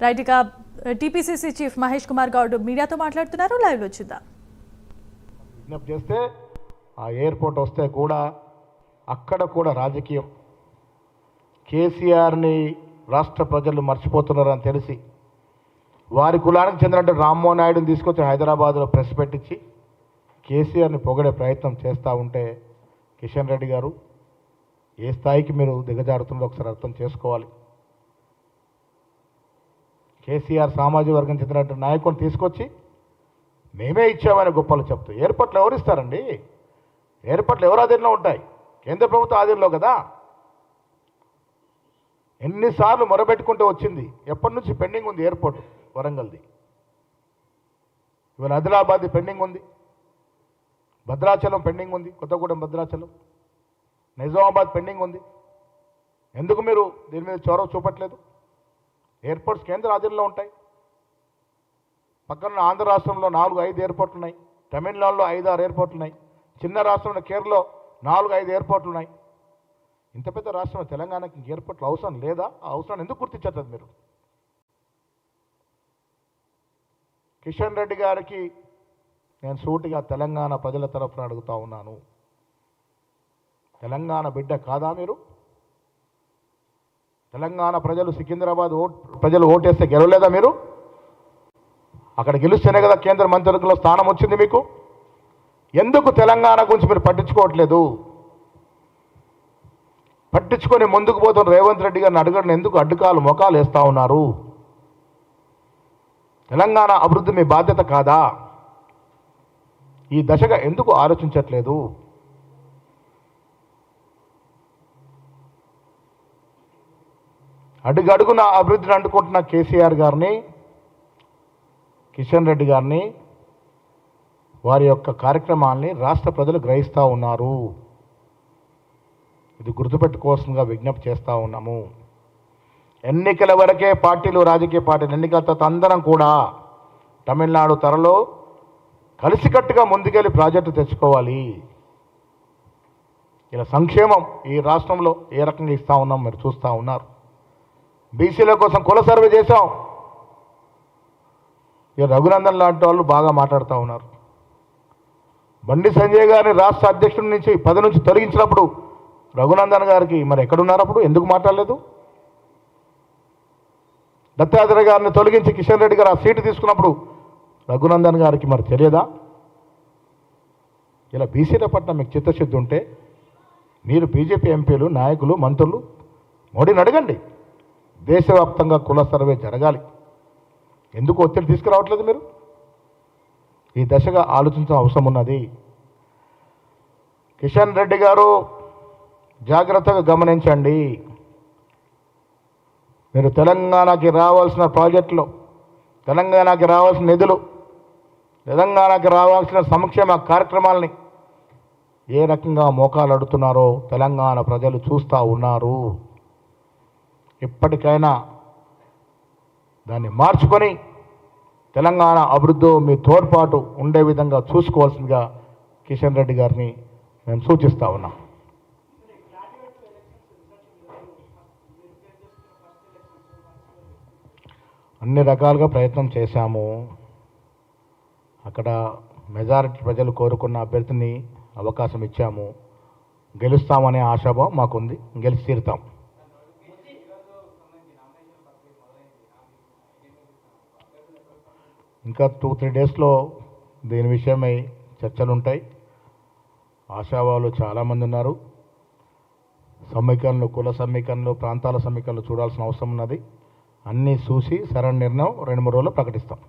Right ఇక TPCC chief Mahesh Kumar Goud మీడియాతో మాట్లాడుతున్నారు. లైవ్ లో చూద్దాం. విజ్ఞప్తి చేస్తే ఆ ఎయిర్పోర్ట్ వస్తే కూడా అక్కడ కూడా రాజకీయం, కేసీఆర్ని రాష్ట్ర ప్రజలు మర్చిపోతున్నారని తెలిసి వారి కులానికి చెందినట్టు రామ్మోహన్ నాయుడుని తీసుకొచ్చి హైదరాబాద్లో ప్రెస్ పెట్టించి కేసీఆర్ని పొగడే ప్రయత్నం చేస్తూ ఉంటే కిషన్ రెడ్డి గారు ఏ స్థాయికి మీరు దిగజారుతుందో ఒకసారి అర్థం చేసుకోవాలి. కేసీఆర్ సామాజిక వర్గం చెందినట్టు నాయకుని తీసుకొచ్చి మేమే ఇచ్చామని గొప్పలు చెప్తూ ఎయిర్పోర్ట్లు ఎవరు ఇస్తారండి? ఎయిర్పోర్ట్లు ఎవరు ఆధీనంలో ఉంటాయి? కేంద్ర ప్రభుత్వం ఆధీనంలో కదా. ఎన్నిసార్లు మొరబెట్టుకుంటూ వచ్చింది, ఎప్పటి నుంచి పెండింగ్ ఉంది ఎయిర్పోర్ట్ వరంగల్ది. ఇవాళ ఆదిలాబాద్ది పెండింగ్ ఉంది, భద్రాచలం పెండింగ్ ఉంది, కొత్తగూడెం భద్రాచలం, నిజామాబాద్ పెండింగ్ ఉంది. ఎందుకు మీరు దీని మీద చొరవ చూపట్లేదు? ఎయిర్పోర్ట్స్ కేంద్ర ఆధీనంలో ఉంటాయి. పక్కన ఆంధ్ర రాష్ట్రంలో 4-5 ఎయిర్పోర్ట్లు ఉన్నాయి, తమిళనాడులో 5-6 ఎయిర్పోర్ట్లు ఉన్నాయి, చిన్న రాష్ట్రంలో కేరళలో 4-5 ఎయిర్పోర్ట్లు ఉన్నాయి. ఇంత పెద్ద రాష్ట్రం తెలంగాణకి ఎయిర్పోర్ట్లు అవసరం లేదా? ఆ అవసరాన్ని ఎందుకు గుర్తించట్లేదు మీరు? కిషన్ రెడ్డి గారికి నేను సూటిగా తెలంగాణ ప్రజల తరఫున అడుగుతా ఉన్నాను, తెలంగాణ బిడ్డ కాదా మీరు? తెలంగాణ ప్రజలు సికింద్రాబాద్ ప్రజలు ఓటేస్తే గెలవలేదా మీరు? అక్కడ గెలుస్తేనే కదా కేంద్ర మంత్రివర్గంలో స్థానం వచ్చింది మీకు. ఎందుకు తెలంగాణ గురించి మీరు పట్టించుకోవట్లేదు? పట్టించుకొని ముందుకు పోతున్న రేవంత్ రెడ్డి గారిని అడగడం ఎందుకు అడ్డుకాలు మొఖాలు వేస్తూ ఉన్నారు? తెలంగాణ అభివృద్ధి మీ బాధ్యత కాదా? ఈ దశగా ఎందుకు ఆలోచించట్లేదు? అడుగడుగున అభివృద్ధిని అంటుకుంటున్న కేసీఆర్ గారిని, కిషన్ రెడ్డి గారిని, వారి యొక్క కార్యక్రమాల్ని రాష్ట్ర ప్రజలు గ్రహిస్తూ ఉన్నారు. ఇది గుర్తుపెట్టుకోవాల్సిందిగా విజ్ఞప్తి చేస్తూ ఉన్నాము. ఎన్నికల వరకే పార్టీలు, రాజకీయ పార్టీలు, ఎన్నికల తర్వాత అందరం కూడా తమిళనాడు త్వరలో కలిసికట్టుగా ముందుకెళ్ళి ప్రాజెక్టు తెచ్చుకోవాలి. ఇలా సంక్షేమం ఈ రాష్ట్రంలో ఏ రకంగా ఇస్తూ ఉన్నాం మీరు చూస్తూ ఉన్నారు. బీసీల కోసం కుల సర్వే చేశాం. ఇక రఘునందన్ లాంటి వాళ్ళు బాగా మాట్లాడుతూ ఉన్నారు. బండి సంజయ్ గారిని రాష్ట్ర అధ్యక్షుడి నుంచి పదవి నుంచి తొలగించినప్పుడు రఘునందన్ గారికి మరి ఎక్కడున్నారు? అప్పుడు ఎందుకు మాట్లాడలేదు? దత్తాత్రేయ గారిని తొలగించి కిషన్ రెడ్డి గారు ఆ సీటు తీసుకున్నప్పుడు రఘునందన్ గారికి మరి తెలియదా? ఇలా బీసీల పట్ల మీకు చిత్తశుద్ధి ఉంటే మీరు బీజేపీ ఎంపీలు, నాయకులు, మంత్రులు మోడీని అడగండి, దేశవ్యాప్తంగా కుల సర్వే జరగాలి. ఎందుకు ఒత్తిడి తీసుకురావట్లేదు మీరు? ఈ దశగా ఆలోచించాల్సిన అవసరం ఉన్నది. కిషన్ రెడ్డి గారు జాగ్రత్తగా గమనించండి. మీరు తెలంగాణకి రావాల్సిన ప్రాజెక్టులు, తెలంగాణకి రావాల్సిన నిధులు, తెలంగాణకి రావాల్సిన సంక్షేమ కార్యక్రమాలని ఏ రకంగా మోకాలు అడుగుతున్నారో తెలంగాణ ప్రజలు చూస్తూ ఉన్నారు. ఇప్పటికైనా దాన్ని మార్చుకొని తెలంగాణ అభివృద్ధి మీ తోడ్పాటు ఉండే విధంగా చూసుకోవాల్సిందిగా కిషన్ రెడ్డి గారిని మేము సూచిస్తూ ఉన్నాం. అన్ని రకాలుగా ప్రయత్నం చేశాము. అక్కడ మెజారిటీ ప్రజలు కోరుకున్న అభ్యర్థిని అవకాశం ఇచ్చాము. గెలుస్తామనే ఆశాభావం మాకుంది. గెలిచి తీరుతాం. ఇంకా 2-3 డేస్లో దీని విషయమై చర్చలు ఉంటాయి. ఆశావాళ్ళు చాలామంది ఉన్నారు. సమీకరణలు, కుల సమీకరణలు, ప్రాంతాల సమీకరణలు చూడాల్సిన అవసరం ఉన్నది. అన్నీ చూసి సరైన నిర్ణయం 2-3 రోజుల్లో ప్రకటిస్తాం.